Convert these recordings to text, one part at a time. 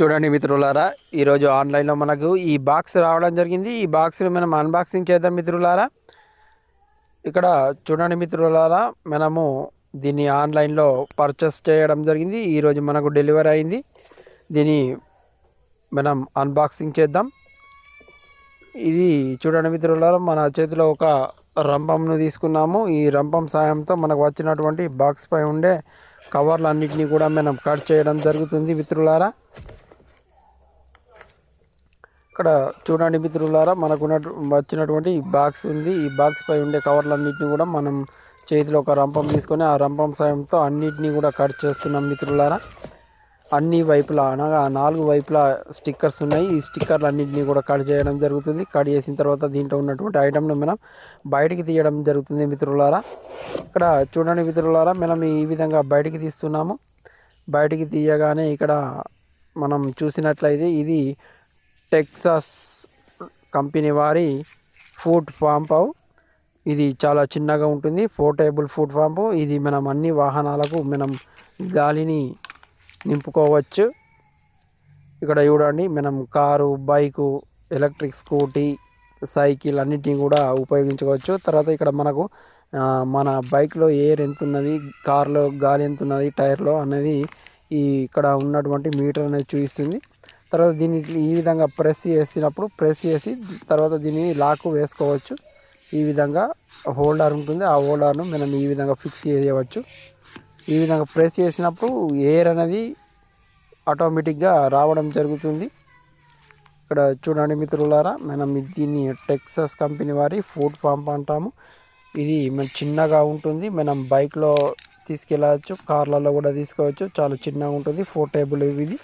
చూడండి మిత్రులారా, ఈరోజు ఆన్లైన్లో మనకు ఈ బాక్స్ రావడం జరిగింది. ఈ బాక్స్ని మనం అన్బాక్సింగ్ చేద్దాం మిత్రులారా. ఇక్కడ చూడండి మిత్రులారా, మనము దీన్ని ఆన్లైన్లో పర్చేస్ చేయడం జరిగింది. ఈరోజు మనకు డెలివరీ అయింది. దీన్ని మనం అన్బాక్సింగ్ చేద్దాం. ఇది చూడండి మిత్రులారా, మన చేతిలో ఒక రంపంను తీసుకున్నాము. ఈ రంపం సాయంతో మనకు వచ్చినటువంటి బాక్స్ పై ఉండే కవర్లన్నింటినీ కూడా మనం కట్ చేయడం జరుగుతుంది మిత్రులారా. ఇక్కడ చూడండి మిత్రులారా, మనకు వచ్చినటువంటి బాక్స్ ఉంది. ఈ బాక్స్ పై ఉండే కవర్లన్నింటినీ కూడా మనం చేతిలో ఒక రంపం తీసుకొని ఆ రంపం సాయంతో అన్నిటినీ కూడా కట్ చేస్తున్నాం మిత్రులారా. అన్ని వైపులా అనగా 4 వైపులా స్టిక్కర్స్ ఉన్నాయి. ఈ స్టిక్కర్లు అన్నింటినీ కూడా కట్ చేయడం జరుగుతుంది. కట్ చేసిన తర్వాత దీంట్లో ఉన్నటువంటి ఐటమ్ను మనం బయటికి తీయడం జరుగుతుంది మిత్రులారా. ఇక్కడ చూడండి మిత్రులారా, మనం ఈ విధంగా బయటికి తీస్తున్నాము. బయటికి తీయగానే ఇక్కడ మనం చూసినట్లయితే ఇది టెక్సాస్ కంపెనీ వారి ఫుడ్ పంప్. ఇది చాలా చిన్నగా ఉంటుంది, పోర్టబుల్ ఫుడ్ పంప్. ఇది మనం అన్ని వాహనాలకు మనం గాలిని నింపుకోవచ్చు. ఇక్కడ చూడండి, మనం car, bike, electric scooty, cycle అన్నిటినీ కూడా ఉపయోగించుకోవచ్చు. తర్వాత ఇక్కడ మనకు మన బైక్లో ఎయిర్ ఎంత ఉన్నది, కార్లో గాలి ఎంత ఉన్నది, టైర్లో అనేది ఇక్కడ ఉన్నటువంటి మీటర్ అనేది చూపిస్తుంది. తర్వాత దీన్ని ఈ విధంగా ప్రెస్ చేసి తర్వాత దీన్ని లాక్ వేసుకోవచ్చు. ఈ విధంగా హోల్డర్ ఉంటుంది. ఆ హోల్డర్ను మనం ఈ విధంగా ఫిక్స్ చేయవచ్చు. ఈ విధంగా ప్రెస్ చేసినప్పుడు ఎయిర్ అనేది ఆటోమేటిక్గా రావడం జరుగుతుంది. ఇక్కడ చూడండి మిత్రులారా, మనం దీన్ని టెక్సాస్ కంపెనీ వారి ఫుడ్ పంప్ అంటాము. ఇది చిన్నగా ఉంటుంది. మనం బైక్లో తీసుకెళ్ళవచ్చు, కార్లలో కూడా తీసుకోవచ్చు. చాలా చిన్నగా ఉంటుంది, పోర్టబుల్. ఇది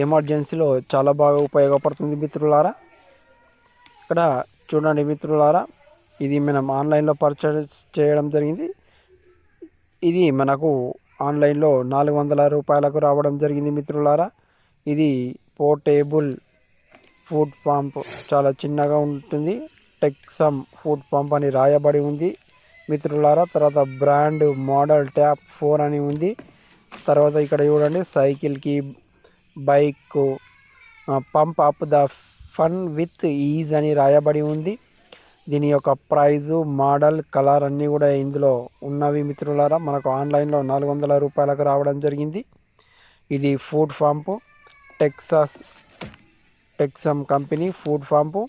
ఎమర్జెన్సీలో చాలా బాగా ఉపయోగపడుతుంది మిత్రులారా. ఇక్కడ చూడండి మిత్రులారా, ఇది మనం ఆన్లైన్లో పర్చేస్ చేయడం జరిగింది. ఇది మనకు ఆన్లైన్లో 400 రూపాయలకు రావడం జరిగింది మిత్రులారా. ఇది పోర్టబుల్ ఫుడ్ పంప్, చాలా చిన్నగా ఉంటుంది. టెక్సమ్ ఫుడ్ పంప్ అని రాయబడి ఉంది మిత్రులారా. తర్వాత బ్రాండ్ మోడల్ ట్యాప్ 4 అని ఉంది. తర్వాత ఇక్కడ చూడండి, సైకిల్కి, bike pump up the fun with is అని రాయబడి ఉంది. దీని యొక్క ప్రైజు, మోడల్, కలర్ అన్నీ కూడా ఇందులో ఉన్నవి మిత్రులారా. మనకు ఆన్లైన్లో 400 రూపాయలకు రావడం జరిగింది. ఇది ఫుడ్ పంపు, టెక్సమ్ కంపెనీ ఫుడ్ పంపు.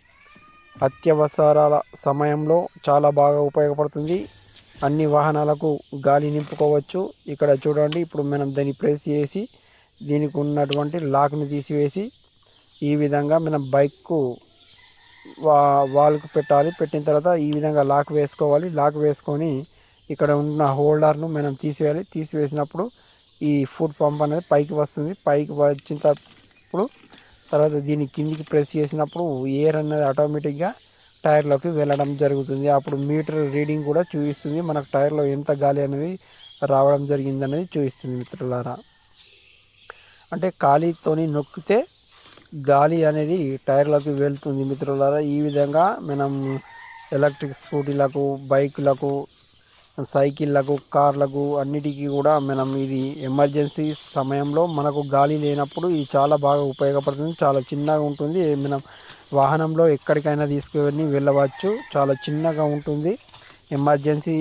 అత్యవసరాల సమయంలో చాలా బాగా ఉపయోగపడుతుంది. అన్ని వాహనాలకు గాలి నింపుకోవచ్చు. ఇక్కడ చూడండి, ఇప్పుడు మనం దాన్ని ప్రెస్ చేసి దీనికి ఉన్నటువంటి లాక్ని తీసివేసి ఈ విధంగా మనం బైక్కు వాల్కు పెట్టాలి. పెట్టిన తర్వాత ఈ విధంగా లాక్ వేసుకోవాలి. లాక్ వేసుకొని ఇక్కడ ఉన్న హోల్డర్ను మనం తీసివేయాలి. తీసివేసినప్పుడు ఈ ఫుడ్ పంప్ అనేది పైకి వస్తుంది. పైకి వచ్చినప్పుడు తర్వాత దీన్ని కిందికి ప్రెస్ చేసినప్పుడు ఎయిర్ అనేది ఆటోమేటిక్గా టైర్లోకి వెళ్ళడం జరుగుతుంది. అప్పుడు మీటర్ రీడింగ్ కూడా చూపిస్తుంది. మనకు టైర్లో ఎంత గాలి అనేది రావడం జరిగింది అనేది చూపిస్తుంది మిత్రులారా. అంటే ఖాళీతోని నొక్కితే గాలి అనేది టైర్లకు వెళ్తుంది మిత్రులారా. ఈ విధంగా మనం ఎలక్ట్రిక్ స్కూటీలకు, బైకులకు, సైకిళ్ళకు, కార్లకు అన్నిటికీ కూడా మనం ఇది ఎమర్జెన్సీ సమయంలో మనకు గాలి లేనప్పుడు ఇది చాలా బాగా ఉపయోగపడుతుంది. చాలా చిన్నగా ఉంటుంది. మనం వాహనంలో ఎక్కడికైనా తీసుకువెళ్ళి వెళ్ళవచ్చు. చాలా చిన్నగా ఉంటుంది. ఎమర్జెన్సీ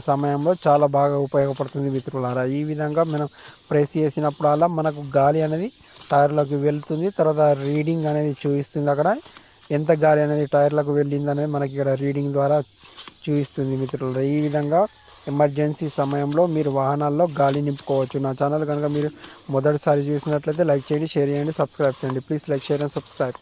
సమయంలో చాలా బాగా ఉపయోగపడుతుంది మిత్రులారా. ఈ విధంగా మనం ప్రెస్ చేసినప్పుడల్లా మనకు గాలి అనేది టైర్లోకి వెళ్తుంది. తర్వాత రీడింగ్ అనేది చూపిస్తుంది. అక్కడ ఎంత గాలి అనేది టైర్లకు వెళ్ళింది అనేది మనకి ఇక్కడ రీడింగ్ ద్వారా చూపిస్తుంది మిత్రులారా. ఈ విధంగా ఎమర్జెన్సీ సమయంలో మీరు వాహనాల్లో గాలి నింపుకోవచ్చు. నా ఛానల్ కనుక మీరు మొదటిసారి చూసినట్లయితే లైక్ చేయండి, షేర్ చేయండి, సబ్స్క్రైబ్ చేయండి. Please like, share and subscribe.